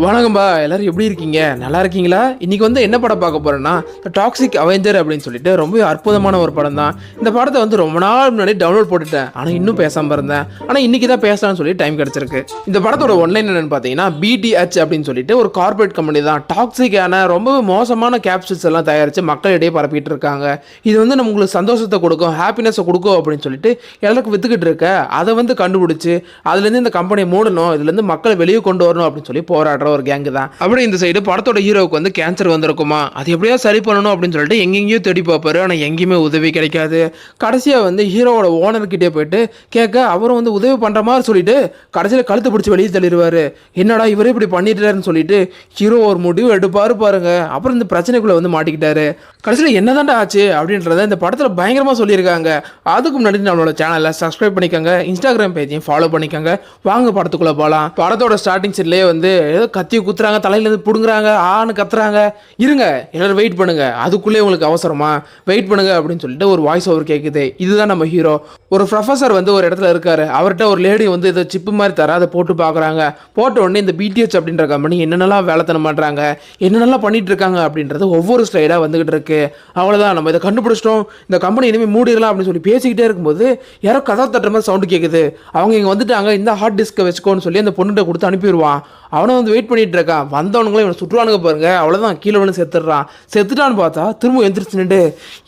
வணக்கம்பா, எல்லாரும் எப்படி இருக்கீங்க? நல்லா இருக்கீங்களா? இன்னைக்கு வந்து என்ன படம் பார்க்க போறேன்னா டாக்ஸிக் அவெஞ்சர் அப்படின்னு சொல்லிட்டு ரொம்ப அற்புதமான ஒரு படம் தான். இந்த படத்தை வந்து ரொம்ப நாள் முன்னாடி டவுன்லோட் போட்டுட்டேன், ஆனால் இன்னும் பேசாமல் இருந்தேன். ஆனால் இன்னைக்கு தான் பேசலாம்னு சொல்லி டைம் கிடைச்சிருக்கு. இந்த படத்தோட ஒன்லைன் என்னன்னு பார்த்தீங்கன்னா BTH அப்படின்னு சொல்லிட்டு ஒரு கார்பரேட் கம்பெனி தான் டாக்ஸிக்கான ரொம்ப மோசமான கேப்சூல்ஸ் எல்லாம் தயாரித்து மக்களிடையே பரப்பிட்டு இருக்காங்க. இது வந்து நம்மளுக்கு சந்தோஷத்தை கொடுக்கும், ஹாப்பினஸை கொடுக்கும் அப்படின்னு சொல்லிட்டு எல்லாருக்கும் வித்துக்கிட்டு இருக்க. அதை வந்து கண்டுபிடிச்சு அதுலேருந்து இந்த கம்பெனியை மூடணும், இதுலேருந்து மக்களை வெளியே கொண்டு வரணும் அப்படின்னு சொல்லி போராடுற ஒரு கேங்கு தான். அப்படி இந்த சைடு படத்தோட ஹீரோவுக்கு வந்து கேன்சர் வந்திருக்குமா, அது எப்படியா சரி பண்ணணும் அப்படின்னு சொல்லிட்டு எங்கெங்கேயோ தேடி பார்ப்பாரு, ஆனால் எங்கேயுமே உதவி கிடைக்காது. கடைசியாக வந்து ஹீரோவோட ஓனர்கிட்டே போயிட்டு கேட்க, அவரும் வந்து உதவி பண்ணுற மாதிரி சொல்லிட்டு கடைசியில் கழுத்து பிடிச்சி வெளியே தள்ளிடுவார். என்னடா இவரே இப்படி பண்ணிட்டாருன்னு சொல்லிட்டு ஹீரோ ஒரு முடிவு எடுப்பாரு பாருங்க. அப்புறம் இந்த பிரச்சனைக்குள்ளே வந்து மாட்டிக்கிட்டாரு. கடைசியில் என்னதான்டா ஆச்சு அப்படின்றத இந்த படத்தில் பயங்கரமாக சொல்லியிருக்காங்க. அதுக்கு முன்னாடி நம்மளோட சேனலை சப்ஸ்கிரைப் பண்ணிக்கோங்க, இன்ஸ்டாகிராம் பேஜையும் ஃபாலோ பண்ணிக்கோங்க. வாங்க படத்துக்குள்ளே போகலாம். படத்தோட ஸ்டார்டிங் சீன்லேயே வந்து ஏதோ கத்தியை குத்துறாங்க, தலையிலேருந்து பிடுங்குறாங்க, ஆன்னு கத்துறாங்க. இருங்க எல்லாரும் வெயிட் பண்ணுங்க, அதுக்குள்ளே உங்களுக்கு அவசரமா, வெயிட் பண்ணுங்க அப்படின்னு சொல்லிட்டு ஒரு வாய்ஸ் ஓவர் கேட்குது. இதுதான் நம்ம ஹீரோ. ஒரு ப்ரொஃபஸர் வந்து ஒரு இடத்துல இருக்காரு. அவர்கிட்ட ஒரு லேடி வந்து இதை சிப்பு மாதிரி தர, அதை போட்டு பார்க்குறாங்க. போட்ட உடனே இந்த BTH அப்படின்ற கம்பெனி என்னென்னலாம் வேலைத்தனம் பண்ணுறாங்க, என்னென்னலாம் பண்ணிட்டு இருக்காங்க அப்படின்றது ஒவ்வொரு ஸ்லைடாக வந்துகிட்டு இருக்கு. அவ்வளோதான், நம்ம இதை கண்டுபிடிச்சிட்டோம், இந்த கம்பெனி இனிமேல் மூடிடலாம் அப்படின்னு சொல்லி பேசிக்கிட்டே இருக்கும்போது யாரோ கதை தட்டுற மாதிரி சவுண்டு கேட்குது. அவங்க இங்கே வந்துட்டாங்க, இந்த ஹார்ட் டிஸ்கை வச்சுக்கோன்னு சொல்லி அந்த பொண்ணுகிட்ட கொடுத்து அனுப்பிடுவான். அவனை வந்து வெயிட் பண்ணிட்டு இருக்கான். வந்தவனுங்களும் இவனை சுற்றுவானுங்க பாருங்க. அவ்வளோதான், கீழே விழுந்து செத்துடுறான். செத்துட்டான்னு பார்த்தா திரும்ப எந்திரிச்சு நின்று,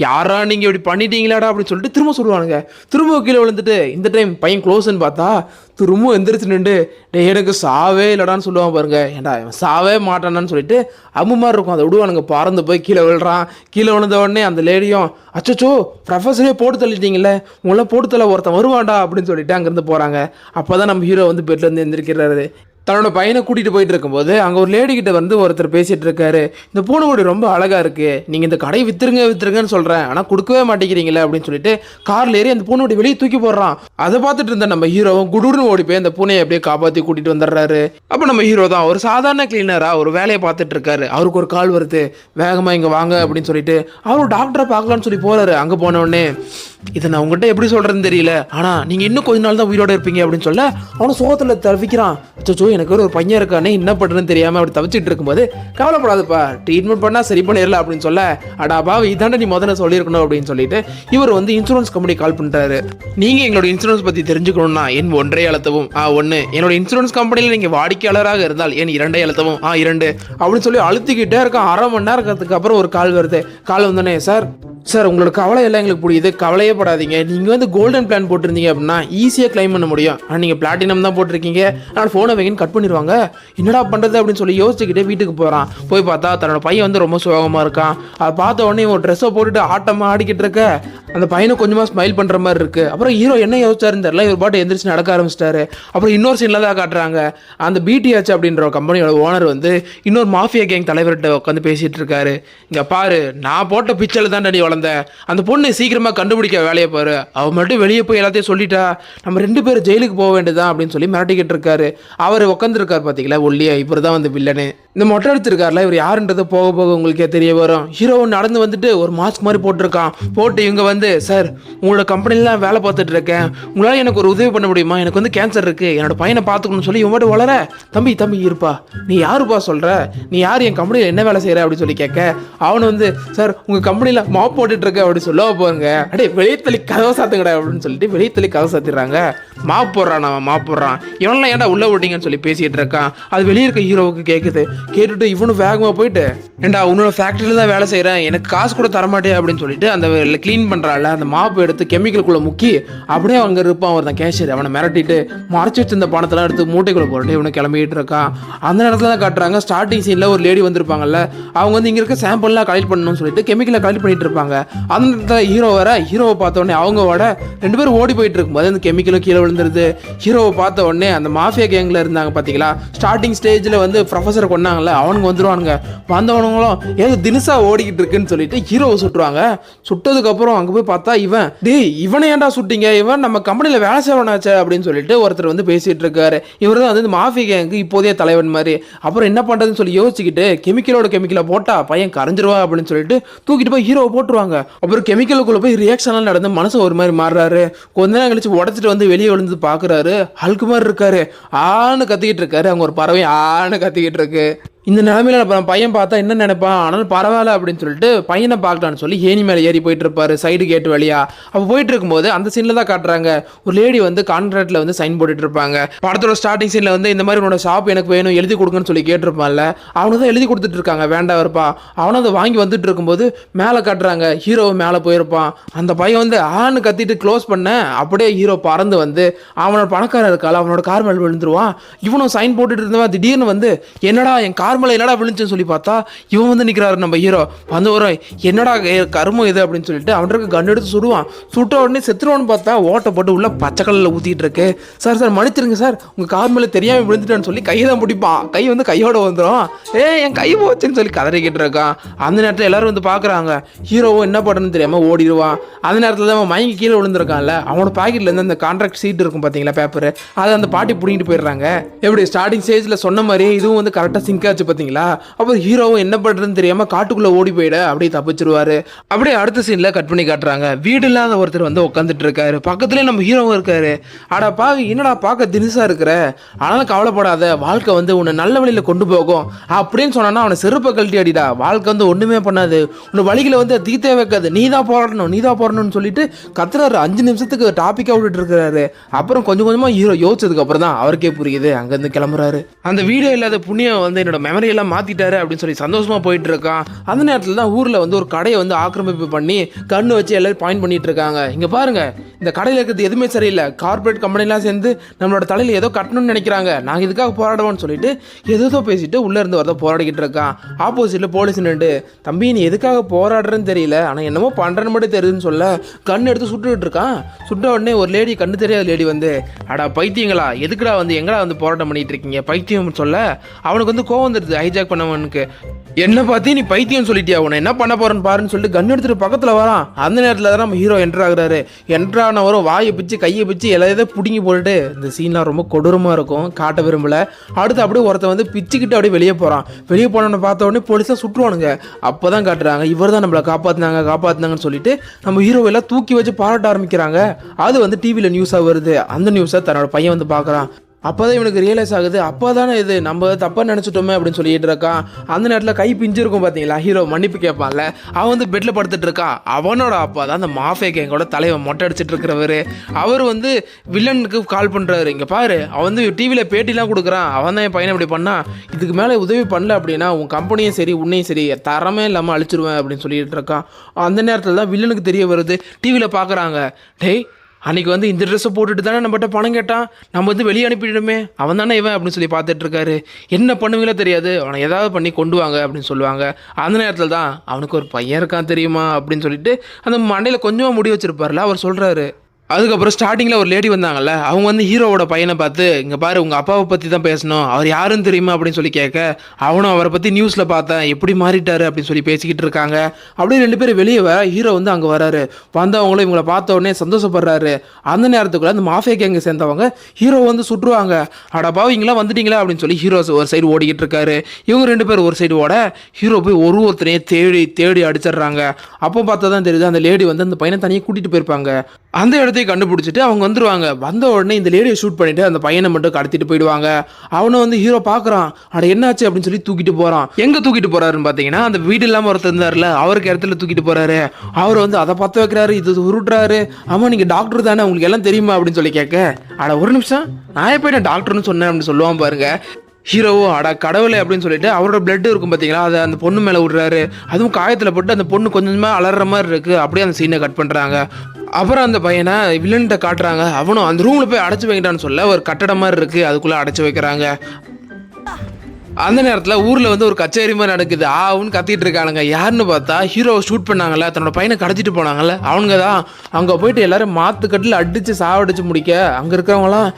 யாரா நீங்கள் இப்படி பண்ணிட்டீங்களாடா அப்படின்னு சொல்லிட்டு திரும்ப சொல்லுவானுங்க. திரும்ப கீழே விழுந்துட்டு இந்த டைம் பையன் க்ளோஸ்ன்னு பார்த்தா திரும்ப எந்திரிச்சு நின்று, டே எனக்கு சாவே இல்லடான்னு சொல்லுவான் பாருங்க. ஏன்டா இவன் சாவே மாட்டானான்னு சொல்லிட்டு அம்மு மாதிரி இருக்கும், அதை விடுவானுங்க. பறந்து போய் கீழே விழுறான். கீழே விழுந்த உடனே அந்த லேடியும், அச்சோ ப்ரொஃபஸரே போட்டு தள்ளிட்டீங்களே, உங்களை போட்டு தள்ள ஒருத்தன் வருவான்டா அப்படின்னு சொல்லிட்டு அங்கேருந்து போகிறாங்க. அப்போ தான் நம்ம ஹீரோ வந்து பெட்லேருந்து எந்திரிக்கிறாரு. தன்னோட பையனை கூட்டிகிட்டு போயிட்டு இருக்கும்போது அங்கே ஒரு லேடி கிட்ட வந்து ஒருத்தர் பேசிகிட்டு இருக்காரு. இந்த பூனைமுடி ரொம்ப அழகாக இருக்குது, நீங்கள் இந்த கடையை விற்றுருங்கன்னு சொல்கிறேன், ஆனால் கொடுக்கவே மாட்டேங்கிறீங்களே அப்படின்னு சொல்லிட்டு காரில் ஏறி அந்த பூனைமுடி வெளியே தூக்கி போடுறான். அதை பார்த்துட்டு இருந்த நம்ம ஹீரோவும் குடுன்னு ஓடி போய் அந்த பூனையை அப்படியே காப்பாற்றி கூட்டிகிட்டு வந்துடுறாரு. அப்போ நம்ம ஹீரோ தான் ஒரு சாதாரண கிளீனராக ஒரு வேலையை பார்த்துட்டு இருக்காரு. அவருக்கு ஒரு கால் வருது, வேகமாக இங்கே வாங்க அப்படின்னு சொல்லிட்டு அவரும் டாக்டரை பார்க்கலான்னு சொல்லி போகிறாரு. அங்கே போனவுடனே, இதை நான் உங்கள்கிட்ட எப்படி சொல்கிறேன்னு தெரியல, ஆனால் நீங்கள் இன்னும் கொஞ்ச நாள் தான் உயிரோடு இருப்பீங்க அப்படின்னு சொல்ல அவனை சோகத்தில் தவிக்கிறான். அச்சோ எனக்கு ஒரு பையன் இருக்கானே, என்ன பண்ணுறதுன்னு தெரியாமல் அப்படி தவிச்சிட்டு இருக்கும்போது, கவலைப்படாதுப்பா ட்ரீட்மெண்ட் பண்ணால் சரி பண்ணிடலாம் அப்படின்னு சொல்ல, அடாப்பா இதாண்ட நீ முதல்ல சொல்லியிருக்கணும் அப்படின்னு சொல்லிட்டு இவர் வந்து இன்சூரன்ஸ் கம்பெனி கால் பண்ணிட்டாரு. நீங்கள் எங்களோட இன்சூரன்ஸ் பற்றி தெரிஞ்சுக்கணும்னா என் 1 அழுத்தவும் 1, என்னோட இன்சூரன்ஸ் கம்பெனியில் நீங்கள் வாடிக்கையாளராக இருந்தால் என் 2 அழுத்தவும் 2 அப்படின்னு சொல்லி அழுத்திக்கிட்டே இருக்கான். 1/2 மணி நேரத்துக்கு அப்புறம் ஒரு கால் வருது. கால் வந்தோடனே, சார் உங்களோட கவலை எல்லாம் எங்களுக்கு புரியுது, கவலையே படாதீங்க, நீங்கள் வந்து கோல்டன் பிளான் போட்டிருந்தீங்க அப்படின்னா ஈஸியாக கிளைம் பண்ண முடியும், ஆனால் நீங்கள் பிளாட்டினம் தான் போட்டிருக்கீங்க, அதனால் ஃபோனை வைங்கன்னு கட் பண்ணிடுவாங்க. என்னடா பண்ணுறது அப்படின்னு சொல்லி யோசிச்சுக்கிட்டே வீட்டுக்கு போகிறான். போய் பார்த்தா தன்னோட பையன் வந்து ரொம்ப சோகமாக இருக்கான். அதை பார்த்த உடனே ஒரு ட்ரெஸ்ஸை போட்டுட்டு ஆட்டமாக ஆடிக்கிட்டு இருக்க அந்த பையனை கொஞ்சமாக ஸ்மைல் பண்ணுற மாதிரி இருக்குது. அப்புறம் ஹீரோ என்ன யோசிச்சாருன்னு தெரியல, இவர் பாட்டு எந்திரிச்சு நடக்க ஆரம்பிச்சிட்டாரு. அப்புறம் இன்னொரு சீனில் தான் காட்டுறாங்க, அந்த BTH அப்படின்ற ஒரு கம்பெனியோட ஓனர் வந்து இன்னொரு மாஃபியா கேங் தலைவர்கிட்ட உட்காந்து பேசிகிட்டு இருக்காரு. இங்கே பாரு, நான் போட்ட பிக்சரில் தான் நீ வளர்ந்த, அந்த பொண்ணு சீக்கிரமாக கண்டுபிடிக்க வேலையை பாரு, அவன் மட்டும் வெளியே போய் எல்லாத்தையும் சொல்லிட்டா நம்ம 2 பேரும் ஜெயிலுக்கு போக வேண்டியதான் அப்படின்னு சொல்லி மிரட்டிக்கிட்டு இருக்காரு. அவர் உட்காந்துருக்காரு பார்த்தீங்களா ஒல்லியா, இவர் தான் வந்து வில்லனு. இந்த மொட்டை எடுத்திருக்காருல, இவர் யாருன்றது போக போக உங்களுக்கே தெரிய வரும். ஹீரோ நடந்து வந்துட்டு ஒரு மாஸ்க் மாதிரி போட்டிருக்கான். போட்டு இவங்க வந்து, சார் உங்களோட கம்பெனிலாம் வேலை பார்த்துட்டு இருக்கேன், உங்களால் எனக்கு ஒரு உதவி பண்ண முடியுமா, எனக்கு வந்து கேன்சர் இருக்குது, என்னோட பையனை பார்த்துக்கணும்னு சொல்லி இவன் மட்டும் வளர, தம்பி இருப்பா, நீ யாருப்பா சொல்கிற, நீ யார், என் கம்பெனியில் என்ன வேலை செய்கிற அப்படின்னு சொல்லி கேட்க, அவனு வந்து, சார் உங்கள் கம்பெனியில் மாப் போட்டுட்டு இருக்க அப்படின்னு சொல்ல போங்க, அடே வெளியே தள்ளி கதவை சாத்துங்கடா அப்படின்னு சொல்லிட்டு வெளியே தள்ளி கதவை சாத்திடுறாங்க. மாப் போடுறான், அவன் மாப் போடுறான். இவனெல்லாம் ஏன்டா உள்ள ஓட்டிங்கன்னு சொல்லி பேசிகிட்டு இருக்கான். அது வெளியே இருக்க ஹீரோவுக்கு கேட்குது. கேட்டுட்டு இவனு வேகமாக போயிட்டு, ஏண்டா உன்னோட ஃபேக்ட்ரியில் தான் வேலை செய்கிறேன், எனக்கு காசு கூட தரமாட்டே அப்படின்னு சொல்லிட்டு அந்த க்ளீன் பண்ணுறாள் அந்த மாப்பு எடுத்து கெமிக்கலுக்குள்ளே முக்கி அப்படியே அங்கே இருப்பான் ஒரு கேஷியர். அவனை மிரட்டிட்டு மறைச்சி வச்சிருந்த பணத்தெல்லாம் எடுத்து மூட்டைக்குள்ளே போட்டு இவனை கிளம்பிட்டு இருக்கான். அந்த நேரத்தில் தான் காட்டுறாங்க, ஸ்டார்டிங் சீனில் ஒரு லேடி வந்திருப்பாங்கல்ல, அவங்க வந்து இங்கே இருக்க சாம்பிள்லாம் கலெக்ட் பண்ணணும்னு சொல்லிட்டு கெமிக்கலை கலெக்ட் பண்ணிட்டு இருப்பாங்க. அந்த நேரத்தில் ஹீரோவை பார்த்த உடனே அவங்க 2 பேரும் ஓடி போயிட்டு இருக்கும்போது அந்த கெமிக்கலும் கீழே விழுந்துருது. ஹீரோவை பார்த்த உடனே அந்த மாஃபியா கேங்கில் இருந்தாங்க பார்த்தீங்களா, ஸ்டார்டிங் ஸ்டேஜில் வந்து ப்ரொஃபஸரை கொண்டாங்க பண்ணாங்கல்ல அவனுங்க வந்துருவானுங்க. வந்தவனுங்களும் ஏதோ தினுசா ஓடிக்கிட்டு இருக்குன்னு சொல்லிட்டு ஹீரோவை சுட்டுருவாங்க. சுட்டதுக்கப்புறம் அங்கே போய் பார்த்தா இவனை ஏன்டா சுட்டிங்க, இவன் நம்ம கம்பெனியில் வேலை செய்வனாச்சே அப்படின்னு சொல்லிட்டு ஒருத்தர் வந்து பேசிகிட்டு இருக்காரு. இவர் தான் வந்து மாஃபி கேங்கு இப்போதைய தலைவன் மாதிரி. அப்புறம் என்ன பண்ணுறதுன்னு சொல்லி யோசிச்சுக்கிட்டு கெமிக்கலை போட்டால் பையன் கரைஞ்சிருவா அப்படின்னு சொல்லிட்டு தூக்கிட்டு போய் ஹீரோவை போட்டுருவாங்க. அப்புறம் கெமிக்கலுக்குள்ளே போய் ரியாக்ஷன்லாம் நடந்து மனசு ஒரு மாதிரி மாறுறாரு. கொஞ்ச நேரம் கழிச்சு உடச்சிட்டு வந்து வெளியே விழுந்து பார்க்குறாரு. ஹல்க் மாதிரி இருக்காரு. ஆன்னு கத்திக்கிட்டு இருக்காரு. அங்கே ஒரு பறவை ஆன்னு கத்திக்கிட்டு இருக்கு. இந்த நிலைமையில நம்ம பையன் பார்த்தா என்ன நினைப்பான், ஆனாலும் பரவாயில்ல அப்படின்னு சொல்லிட்டு பையனை பார்க்கலான்னு சொல்லி ஏணி மேலே ஏறி போயிட்டு இருப்பாரு சைடு கேட்டு வழியா. அப்போ போயிட்டு இருக்கும்போது அந்த சீனில் தான் காட்டுறாங்க ஒரு லேடி வந்து கான்ட்ராக்டில் வந்து சைன் போட்டுட்டு இருப்பாங்க. படத்தோட ஸ்டார்டிங் சீனில் வந்து இந்த மாதிரி உன்னோட ஷாப் எனக்கு வேணும் எழுதி கொடுங்கன்னு சொல்லி கேட்டிருப்பான்ல, அவனு தான் எழுதி கொடுத்துட்டு இருக்காங்க வேண்டாம் இருப்பா. அவனை அதை வாங்கி வந்துட்டு இருக்கும்போது மேலே காட்டுறாங்க ஹீரோவை மேலே போயிருப்பான். அந்த பையன் வந்து ஆன்னு கத்திட்டு க்ளோஸ் பண்ண அப்படியே ஹீரோ பறந்து வந்து அவனோட பணக்காரர் இருக்கால அவனோட கார் மேலே விழுந்துருவான். இவனும் சைன் போட்டுட்டு இருந்தவன் திடீர்னு வந்து என்னடா என் கார்மலை என்னடா விழுந்துன்னு சொல்லி பார்த்தா இவன் வந்து நிற்கிறாரு. நம்ம ஹீரோ வந்து வரும் என்னடா கருமம் இது அப்படின்னு சொல்லிட்டு அவனுக்கு கன் எடுத்து சுடுவான். சுட்ட உடனே செத்துருவான்னு பார்த்தா ஓட்டை போட்டு உள்ள பச்சை கல்லில் ஊற்றிட்டு இருக்கு. சார் மன்னிச்சிருங்க சார் உங்கள் கார் மேலே தெரியாமல் விழுந்துட்டான்னு சொல்லி கையை தான் பிடிப்பான். கை வந்து கையோட வந்துடும். என் கை போச்சுன்னு சொல்லி கதறிக்கிட்டு இருக்கான். அந்த நேரத்தில் எல்லாரும் வந்து பார்க்குறாங்க. ஹீரோவும் என்ன பண்ணுன்னு தெரியாமல் ஓடிடுவான். அந்த நேரத்தில் தான் அவன் மயங்கி கீழே விழுந்திருக்கான்ல அவனோட பாக்கெட்லேருந்து அந்த கான்ட்ராக்ட் சீட் இருக்கும் பார்த்தீங்களா பேப்பர், அதை அந்த பாட்டி பிடிங்கிட்டு போயிடுறாங்க. எப்படி ஸ்டார்டிங் ஸ்டேஜில் சொன்ன மாதிரியே இதுவும் வந்து கரெக்டாக சிங்க் ஆச்சு பார்த்தீங்களா. அப்புறம் ஹீரோவும் என்ன பண்றதுன்னு தெரியாம காட்டுக்குள்ள ஓடி போயிட அப்படியே தப்பிச்சிருவாரு. அப்படியே அடுத்த சீன்ல கட் பண்ணி காட்டுறாங்க. வீடு இல்லாத ஒருத்தர் வந்து உட்காந்துட்டு இருக்காரு. பக்கத்துலேயே நம்ம ஹீரோவும் இருக்காரு. ஆடா பாவி என்னடா பார்க்க தினுசா இருக்கிற, ஆனாலும் கவலைப்படாத வாழ்க்கை வந்து உன்னை நல்ல வழியில கொண்டு போகும் அப்படின்னு சொன்னா அவனை செருப்பை கழட்டி அடிடா. வாழ்க்கை வந்து ஒண்ணுமே பண்ணாது, உன்னை வழிகளை வந்து தீத்தே வைக்காது, நீ தான் போராடணும்னு சொல்லிட்டு கத்துறாரு. 5 நிமிஷத்துக்கு டாபிக்கா விட்டுட்டு இருக்கிறாரு. அப்புறம் கொஞ்சம் கொஞ்சமா ஹீரோ யோசிச்சதுக்கு அப்புறம் தான் அவருக்கே புரியுது. அங்கிருந்து கிளம்புறாரு. அந்த வீடியோ இல்லாத புண்ணியம் வந்து என்னோட மெமரி எல்லாம் மாத்திட்டாரு அப்படின்னு சொல்லி சந்தோஷமா போயிட்டு இருக்கான். அந்த நேரத்தில் தான் ஊர்ல வந்து ஒரு கடையை வந்து ஆக்கிரமிப்பு பண்ணி கண்ணு வச்சு எல்லாரும் பாயிண்ட் பண்ணிட்டு இருக்காங்க. இங்க பாருங்க இந்த கடையில் இருக்கிறது எதுவுமே சரியில்லை. கார்பரேட் கம்பெனிலாம் சேர்ந்து நம்மளோட தலையில ஏதோ கட்டணும்னு நினைக்கிறாங்க, நாங்கள் இதுக்காக போராடுவோம்னு சொல்லிட்டு ஏதோ பேசிட்டு உள்ள இருந்து வரத போராடிக்கிட்டு இருக்கான். ஆப்போசிட்ல போலீஸ் நின்று தம்பி நீ எதுக்காக போராடுறன்னு தெரியல, ஆனால் என்னமோ பண்றன்னு மட்டும் தெரியுதுன்னு சொல்ல கண் எடுத்து சுட்டுக்கிட்டு இருக்கான். சுட்ட உடனே ஒரு லேடி கண்ணு தெரியாத லேடி வந்து அடா பைத்தியங்களா எதுக்குடா வந்து எங்கடா வந்து போராட்டம் பண்ணிட்டு இருக்கீங்க பைத்தியம் சொல்ல அவனுக்கு வந்து கோவம் வந்துடுது. ஹைஜாக் பண்ணவனுக்கு என்ன பார்த்து நீ பைத்தியம் சொல்லிட்டியா, உன்னை என்ன பண்ண போறேன்னு பாருன்னு சொல்லிட்டு கன் எடுத்துட்டு பக்கத்தில் வரான். அந்த நேரத்தில் தான் நம்ம ஹீரோ என்ட்ரு ஆகுறாரு. என்ட்ரு ஆனவரும் வாயை பிச்சு கையை பிச்சு எல்லாத்தையும் பிடுங்கி போட்டுட்டு இந்த சீன்லாம் ரொம்ப கொடூரமாக இருக்கும், காட்ட விரும்பல. அடுத்து அப்படியே ஒருத்தன் வந்து பிச்சுக்கிட்டு அப்படியே வெளியே போகிறான். வெளியே போனவனை பார்த்த உடனே போலீஸாக சுட்டுவானுங்க. அப்போ தான் காட்டுறாங்க இவர் தான் நம்மளை காப்பாற்றினாங்கன்னு சொல்லிட்டு நம்ம ஹீரோவெல்லாம் தூக்கி வச்சு பாராட்ட ஆரம்பிக்கிறாங்க. அது வந்து டிவியில் நியூஸாக வருது. அந்த நியூஸை தன்னோட பையன் வந்து பார்க்குறான். அப்போதான் இவனுக்கு ரியலைஸ் ஆகுது, அப்போ தானே இது நம்ம தப்பாக நினச்சிட்டோமே அப்படின்னு சொல்லிட்டு இருக்கான். அந்த நேரத்தில் கை பிஞ்சிருக்கும் பார்த்தீங்களா, ஹீரோ மன்னிப்பு கேட்பான்ல, அவன் வந்து பெட்டில் படுத்துட்டு இருக்கான். அவனோட அப்பா தான் அந்த மாஃபியா கேங்கோட தலைவன் மொட்டை அடிச்சிட்டு இருக்கிறவர். அவர் வந்து வில்லனுக்கு கால் பண்ணுறாரு. இங்கே பாரு அவன் வந்து டிவியில் பேட்டிலாம் கொடுக்குறான், அவன் தான் என் பையனை இப்படி பண்ணா, இதுக்கு மேலே உதவி பண்ணல அப்படின்னா உன் கம்பெனியும் சரி உன்னையும் சரி தரமே இல்லாமல் அழிச்சிருவேன் அப்படின்னு சொல்லிட்டு இருக்கான். அந்த நேரத்தில் தான் வில்லனுக்கு தெரிய வருது. டிவியில் பார்க்குறாங்க, டேய் அன்றைக்கி வந்து இந்த ட்ரெஸ்ஸை போட்டுட்டு தானே நம்மகிட்ட பணம் கேட்டான், நம்ம வந்து வெளியே அனுப்பிடுமே, அவன் தானே இவன் அப்படின்னு சொல்லி பார்த்துட்டு இருக்காரு. என்ன பண்ணுவீங்களோ தெரியாது, அவனை ஏதாவது பண்ணி கொண்டு வாங்க அப்படின்னு சொல்லுவாங்க. அந்த நேரத்தில் தான் அவனுக்கு ஒரு பையன் இருக்கான் தெரியுமா அப்படின்னு சொல்லிட்டு அந்த மண்டையில் கொஞ்சமாக முடி வச்சிருப்பார்ல அவர் சொல்கிறாரு. அதுக்கப்புறம் ஸ்டார்டிங்கில் ஒரு லேடி வந்தாங்கல்ல, அவங்க வந்து ஹீரோவோட பையனை பார்த்து இங்கே பாரு உங்கள் அப்பாவை பற்றி தான் பேசணும், அவர் யாருன்னு தெரியுமா அப்படின்னு சொல்லி கேட்க, அவனும் அவரை பற்றி நியூஸில் பார்த்தேன் எப்படி மாறிட்டாரு அப்படின்னு சொல்லி பேசிக்கிட்டு இருக்காங்க. அப்படியே 2 பேரும் வெளியே வர ஹீரோ வந்து அங்கே வராரு. வந்தவங்களும் இவங்களை பார்த்த உடனே சந்தோஷப்படுறாரு. அந்த நேரத்துக்குள்ள அந்த மாஃபியா கேங்க சேர்ந்தவங்க ஹீரோ வந்து சுட்டுருவாங்க. அடப்பா இங்கெல்லாம் வந்துட்டீங்களா அப்படின்னு சொல்லி ஹீரோ ஒரு சைடு ஓடிக்கிட்டு இருக்காரு. இவங்க 2 பேர் ஒரு சைடு ஓட ஹீரோ போய் ஒருத்தனையே தேடி தேடி அடிச்சிடுறாங்க. அப்போ பார்த்தா தான் தெரியுது அந்த லேடி வந்து அந்த பையனை தனியாக கூட்டிகிட்டு போயிருப்பாங்க. அந்த இடத்தையும் கண்டுபிடிச்சிட்டு அவங்க வந்துருவாங்க. வந்த உடனே இந்த லேடியை ஷூட் பண்ணிட்டு அந்த பையனை மட்டும் கடத்திட்டு போயிடுவாங்க. அவனை வந்து ஹீரோ பார்க்குறான். அட என்னாச்சு அப்படின்னு சொல்லி தூக்கிட்டு போகிறான். எங்கே தூக்கிட்டு போகிறாருன்னு பார்த்தீங்கன்னா அந்த வீடு இல்லாமல் ஒருத்தர் இருந்தார்ல அவருக்கு இடத்துல தூக்கிட்டு போகிறாரு. அவர் வந்து அதை பற்ற வைக்கிறாரு, இது உருட்டுறாரு. ஆமாம் நீங்கள் டாக்டர் தானே உங்களுக்கு எல்லாம் தெரியுமா அப்படின்னு சொல்லி கேட்க, அட ஒரு நிமிஷம் நான் எப்போ என்ன டாக்டர்னு சொன்னேன் அப்படின்னு சொல்லுவான் பாருங்க. ஹீரோவோ அட கடவுளை அப்படின்னு சொல்லிட்டு அவரோட பிளட் இருக்கும் பார்த்தீங்களா அதை அந்த பொண்ணு மேலே விடுறாரு. அதுவும் காயத்தில் போட்டு அந்த பொண்ணு கொஞ்சமாக அலற மாதிரி இருக்குது. அப்படியே அந்த சீனை கட் பண்ணுறாங்க. அப்புறம் அந்த பையனை வில்லன்கிட்ட காட்டுறாங்க. அவனும் அந்த ரூமில் போய் அடைச்சி வைக்கிட்டான்னு சொல்ல ஒரு கட்டடம் மாதிரி இருக்குது, அதுக்குள்ளே அடைச்சி வைக்கிறாங்க. அந்த நேரத்தில் ஊரில் வந்து ஒரு கச்சேரி மாதிரி நடக்குது. ஆவுன்னு கத்திட்டு இருக்கானுங்க. யாருன்னு பார்த்தா ஹீரோவை ஷூட் பண்ணாங்கல்ல, தன்னோட பையனை கடத்திட்டு போனாங்கல்ல அவனுங்க தான். அங்கே போயிட்டு எல்லாரும் மாற்றுக்கட்டில் அடித்து சாவடிச்சு முடிக்க அங்கே இருக்கிறவங்களாம்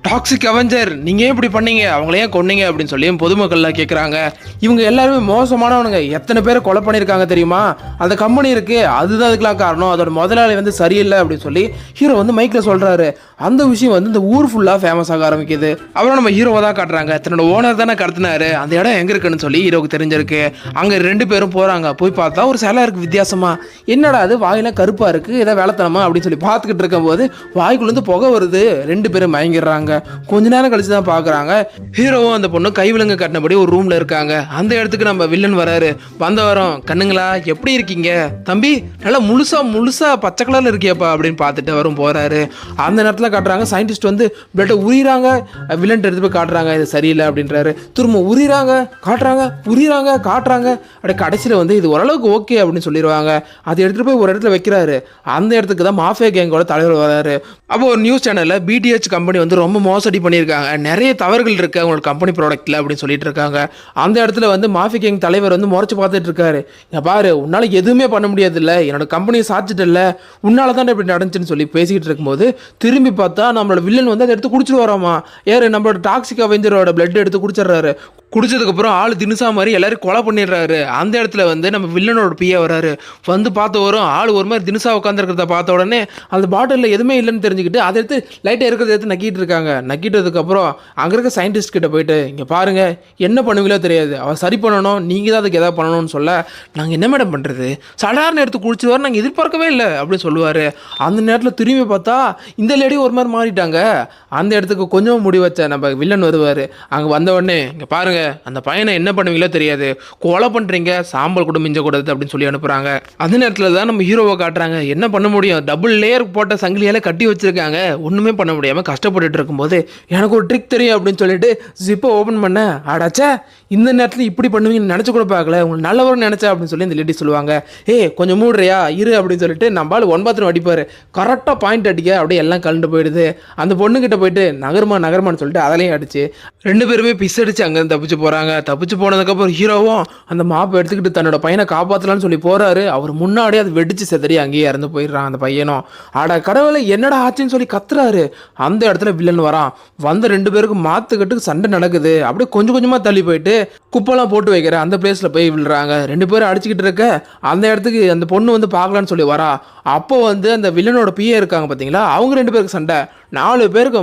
டாக்ஸிக் அவெஞ்சர் நீங்கள் ஏன் இப்படி பண்ணீங்க, அவங்கள ஏன் கொன்னீங்க அப்படின்னு சொல்லி பொதுமக்கள்லாம் கேட்குறாங்க. இவங்க எல்லாருமே மோசமானவனுங்க, எத்தனை பேரை கொலை பண்ணியிருக்காங்க தெரியுமா, அந்த கம்பெனி இருக்கு அதுதான் அதுக்கெலாம் காரணம், அதோட முதலாளி வந்து சரியில்லை அப்படின்னு சொல்லி ஹீரோ வந்து மைக்கில் சொல்கிறாரு. அந்த விஷயம் வந்து இந்த ஊர் ஃபுல்லாக ஃபேமஸ் ஆக ஆரம்பிக்குது. அப்புறம் நம்ம ஹீரோவை தான் காட்டுறாங்க. தன்னோட ஓனர் தானே கடத்தினாரு, அந்த இடம் எங்கே இருக்குன்னு சொல்லி ஹீரோவுக்கு தெரிஞ்சிருக்கு. அங்கே 2 பேரும் போகிறாங்க. போய் பார்த்தா ஒரு சிலை இருக்குது வித்தியாசமா. என்னடா அது வாயில கருப்பாக இருக்குது, ஏதோ வேலைத்தனமா அப்படின்னு சொல்லி பார்த்துக்கிட்டு இருக்கும்போது வாய்க்குள்ளேருந்து புகை வருது. 2 பேரும் மயங்கிடுறாங்க. கொஞ்ச நேரம் கழிச்சு தான் பாக்குறாங்க ஹீரோவும் அந்த பொண்ணு கைவிலங்கு கட்டினபடி ஒரு ரூம்ல இருக்காங்க. அந்த இடத்துக்கு நம்ம வில்லன் வராரு. வந்த வரோம், கண்ணுங்களா எப்படி இருக்கீங்க தம்பி, நல்லா முழுசா பச்சை கலர்ல இருக்கியப்பா அப்படின்னு பார்த்துட்டு வரும் போறாரு. அந்த நேரத்தில் காட்டுறாங்க சயின்டிஸ்ட் வந்து பிளட்டை உரியிறாங்க. வில்லன் எடுத்து போய் காட்டுறாங்க இது சரியில்லை அப்படின்றாரு. திரும்ப உரியிறாங்க காட்டுறாங்க. அப்படியே கடைசியில் வந்து இது ஓரளவுக்கு ஓகே அப்படின்னு சொல்லிடுவாங்க. அதை எடுத்துட்டு போய் ஒரு இடத்துல வைக்கிறாரு. அந்த இடத்துக்கு தான் மாஃபியா கேங்கோட தலைவர் வராரு. அப்போ ஒரு நியூஸ் சேனல்ல பிடிஹெச் கம்பெனி வந்து ரொம்ப மோசடி பண்ணியிருக்காங்க, நிறைய தவறுகள் இருக்கு அவங்களோட கம்பெனி ப்ராடக்ட்ல அப்படின்னு சொல்லிட்டு இருக்காங்க. அந்த இடத்துல வந்து மாஃபியா கேங் தலைவர் வந்து முறைச்சு பார்த்துட்டு இருக்காரு. இங்க பாரு, உன்னால எதுவுமே பண்ண முடியாது இல்லை, என்னோட கம்பெனியை சாச்சிட்டல, உன்னால தான் இப்படி நடந்துச்சுன்னு சொல்லி பேசிக்கிட்டு இருக்கும்போது திரும்பி பார்த்தா நம்மளோட வில்லன் வந்து அதை எடுத்து குடிச்சிட்டு வரோமா. யாரு நம்மளோட டாக்ஸிக் அவெஞ்சரோட பிளட் எடுத்து குடிச்சிடுறாரு. குடிச்சதுக்கப்புறம் ஆள் தினுசா மாதிரி எல்லாரும் கொலை பண்ணிடுறாரு. அந்த இடத்துல வந்து நம்ம வில்லனோட பிஏ வராரு. வந்து பார்த்த வரும் ஆள் ஒரு மாதிரி தினுசா உட்காந்துருக்கிறத பார்த்த உடனே அந்த பாட்டிலில் எதுவுமே இல்லைன்னு தெரிஞ்சுக்கிட்டு அதை எடுத்து லைட்டாக இருக்கிறத எடுத்து நக்கிட்டு இருக்காங்க. நக்கிட்டதுக்கப்புறம் அங்கே இருக்க சயின்டிஸ்ட் கிட்ட போயிட்டு இங்கே பாருங்க என்ன பண்ணுவீங்களோ தெரியாது, அவர் சரி பண்ணணும், நீங்கள் தான் அதுக்கு எதாவது பண்ணணும்னு சொல்ல நாங்கள் என்ன மேடம் பண்ணுறது, சாதாரண எடுத்து குடிச்சுவார், நாங்கள் எதிர்பார்க்கவே இல்லை அப்படின்னு சொல்லுவார். அந்த நேரத்தில் திரும்பி பார்த்தா இந்த லேடி ஒரு மாதிரி மாறிட்டாங்க. அந்த இடத்துக்கு கொஞ்சம் முடி வச்ச நம்ம வில்லன் வருவார். அங்கே வந்த உடனே இங்கே பாருங்க அந்த பையனை என்ன பண்ணுவீங்களோ தெரியாது, கொலை பண்ணுறீங்க, சாம்பல் கூட மிஞ்சக்கூடாது அப்படின்னு சொல்லி அனுப்புகிறாங்க. அந்த நேரத்தில் தான் நம்ம ஹீரோவை காட்டுறாங்க. என்ன பண்ண முடியும், டபுள் லேயர் போட்ட சங்கிலியால் கட்டி வச்சிருக்காங்க, ஒன்றுமே பண்ண முடியாமல் கஷ்டப்பட்டுட்டு இருக்கும்போது எனக்கு ஒரு ட்ரிக் தெரியும் அப்படின்னு சொல்லிட்டு ஜிப்பை ஓப்பன் பண்ண ஆடாச்சா இந்த நேரத்தில் இப்படி பண்ணுவீங்கன்னு நினச்சி கூட பார்க்கல, உங்களுக்கு நல்லவரும் நினச்சா அப்படின்னு சொல்லி இந்த லேடி சொல்லுவாங்க. கொஞ்சம் மூடுறியா இரு அப்படின்னு சொல்லிட்டு நம்மளால் 9 அடிப்பார். கரெக்டாக பாயிண்ட் அடிக்க அப்படியே எல்லாம் கலந்து போயிடுது. அந்த பொண்ணுக்கிட்ட போயிட்டு நகரமான்னு சொல்லிட்டு அதிலையும் அடிச்சு 2 பேருமே பிஸ் அடிச்சு அங்கேருந்து தப்பிச்சு போகிறாங்க. தப்பிச்சு போனதுக்கப்புறம் ஹீரோவும் அந்த மாப்பை எடுத்துக்கிட்டு தன்னோட பையனை காப்பாற்றலான்னு சொல்லி போகிறாரு. அவர் முன்னாடியே அது வெடிச்சு செதறி அங்கேயே இறந்து போயிடுறான் அந்த பையனும். ஆடா கடவுளை என்னடா ஆச்சுன்னு சொல்லி கத்துறாரு. அந்த இடத்துல வில்லன் வரான். வந்த 2 பேருக்கும் மாத்துக்கட்டுக்கு சண்டை நடக்குது. அப்படியே கொஞ்சம் கொஞ்சமாக தள்ளி போயிட்டு குப்பெல்லாம் போட்டு வைக்கிற அந்த பிளேஸில் போய் விழுறாங்க. 2 பேரும் அடிச்சுக்கிட்டு இருக்க அந்த இடத்துக்கு அந்த பொண்ணு வந்து பார்க்கலான்னு சொல்லி வரா. அப்போ வந்து அந்த வில்லனோட பிஏ இருக்காங்க பார்த்தீங்களா, அவங்க 2 பேருக்கு சண்டை. 4 பேருக்கு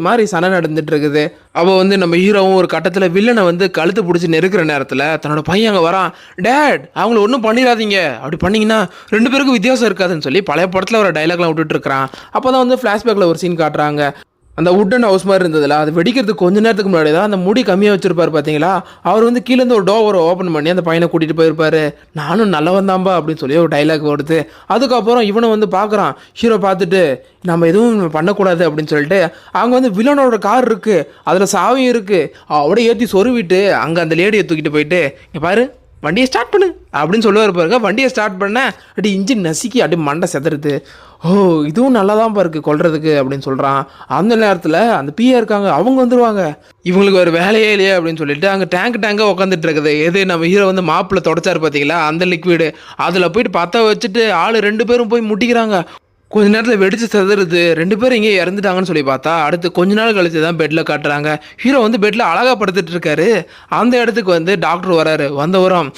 மாதிரி சண்டை நடந்துட்டு இருக்குது. அவள் வந்து நம்ம ஹீரோவும் ஒரு கட்டத்தில் வில்லனை வந்து கழுத்து பிடிச்சி நெருக்கிற நேரத்தில் தன்னோட பையன் அங்கே வரான். டேட் அவங்கள ஒன்றும் பண்ணிடாதீங்க, அப்படி பண்ணிங்கன்னா 2 பேருக்கும் வித்தியாசம் இருக்காதுன்னு சொல்லி பழைய படத்தில் ஒரு டைலாக்லாம் விட்டுட்டு இருக்கிறான். அப்போ தான் வந்து ஃப்ளாஷ்பேக்கில் ஒரு சீன் காட்டுறாங்க. அந்த உட்டன் ஹவுஸ் மாதிரி இருந்ததில்ல, அது வெடிக்கிறதுக்கு கொஞ்ச நேரத்துக்கு முன்னாடி தான் அந்த முடி கம்மியாக வச்சிருப்பாரு பார்த்தீங்களா, அவர் வந்து கீழேருந்து ஒரு டோரை ஓப்பன் பண்ணி அந்த பையனை கூட்டிகிட்டு போயிருப்பாரு. நானும் நல்லவன் தான்பா அப்படின்னு சொல்லி ஒரு டைலாக் கொடுத்து அதுக்கப்புறம் இவனை வந்து பார்க்குறான். ஹீரோ பார்த்துட்டு நம்ம எதுவும் பண்ணக்கூடாது அப்படின்னு சொல்லிட்டு அங்கே வந்து வில்லனோட கார் இருக்குது, அதில் சாவியும் இருக்குது, அப்படியே ஏற்றி சொருவிட்டு அங்கே அந்த லேடியை தூக்கிட்டு போயிட்டு இங்கே பாரு வண்டியை ஸ்டார்ட் பண்ணு அப்படின்னு சொல்லுவார் பாருங்க. வண்டியை ஸ்டார்ட் பண்ண அப்படி இன்ஜின் நசுக்கி அப்படியே மண்டை செதறுது. இதுவும் நல்லா தான் இருக்குது கொல்றதுக்கு அப்படின்னு சொல்கிறான். அந்த நேரத்தில் அந்த பிஏ இருக்காங்க, அவங்க வந்துடுவாங்க. இவங்களுக்கு ஒரு வேலையே இல்லையே அப்படின்னு சொல்லிட்டு அங்கே டேங்காக உட்காந்துட்டு இருக்குது. எது நம்ம ஹீரோ வந்து மாப்பிள்ள தொடச்சாரு பார்த்தீங்களா அந்த லிக்விடு, அதில் போயிட்டு பற்ற வச்சுட்டு ஆள் 2 பேரும் போய் முட்டிக்கிறாங்க. கொஞ்ச நேரத்தில் வெடிச்சு செதறுது. 2 பேரும் இங்கே இறந்துட்டாங்கன்னு சொல்லி பார்த்தா அடுத்து கொஞ்ச நாள் கழிச்சு தான் பெட்டில் காட்டுறாங்க. ஹீரோ வந்து பெட்டில் அழகாக படுத்துட்டு இருக்காரு. அந்த இடத்துக்கு வந்து டாக்டர் வராரு. வந்தவரும்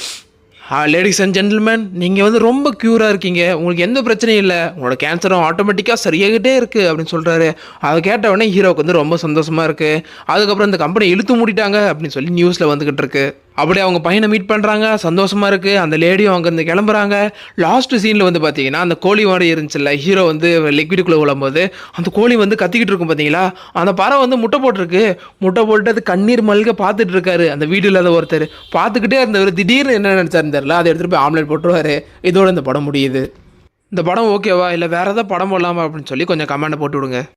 லேடிஸ் அண்ட் ஜென்டில்மேன், நீங்கள் வந்து ரொம்ப க்யூராக இருக்கீங்க, உங்களுக்கு எந்த பிரச்சனையும் இல்லை, உங்களோட கேன்சரும் ஆட்டோமேட்டிக்காக சரியாகிட்டே இருக்குது அப்படின்னு சொல்கிறாரு. அதை கேட்ட உடனே ஹீரோவுக்கு வந்து ரொம்ப சந்தோஷமாக இருக்குது. அதுக்கப்புறம் இந்த கம்பெனி இழுத்து மூடிட்டாங்க அப்படின்னு சொல்லி நியூஸில் வந்துக்கிட்டு இருக்கு. அப்படியே அவங்க பையனை மீட் பண்ணுறாங்க, சந்தோஷமாக இருக்குது. அந்த லேடியும் அங்கேருந்து கிளம்புறாங்க. லாஸ்ட் சீனில் வந்து பார்த்தீங்கன்னா அந்த கோழி மாதிரி இருந்துச்சுல்ல, ஹீரோ வந்து லிக்விடுக்குள்ளே விழும்போது அந்த கோழி வந்து கத்திக்கிட்டு இருக்கும் பார்த்தீங்களா, அந்த பறவை வந்து முட்டை போட்டிருக்கு. முட்டை போட்டு அது கண்ணீர் மல்க பார்த்துட்டு இருக்காரு. அந்த வீடு இல்லாத ஒருத்தர் பார்த்துக்கிட்டே இருந்தவர் திடீர்னு என்ன நினச்சாருன்னு தெரியல, அதை எடுத்துகிட்டு போய் ஆம்லெட் போட்டுருவார். இதோட இந்த படம் முடியுது. இந்த படம் ஓகேவா இல்லை வேறு ஏதாவது படம் போடலாமா அப்படின்னு சொல்லி கொஞ்சம் கமெண்ட் போட்டு விடுங்க.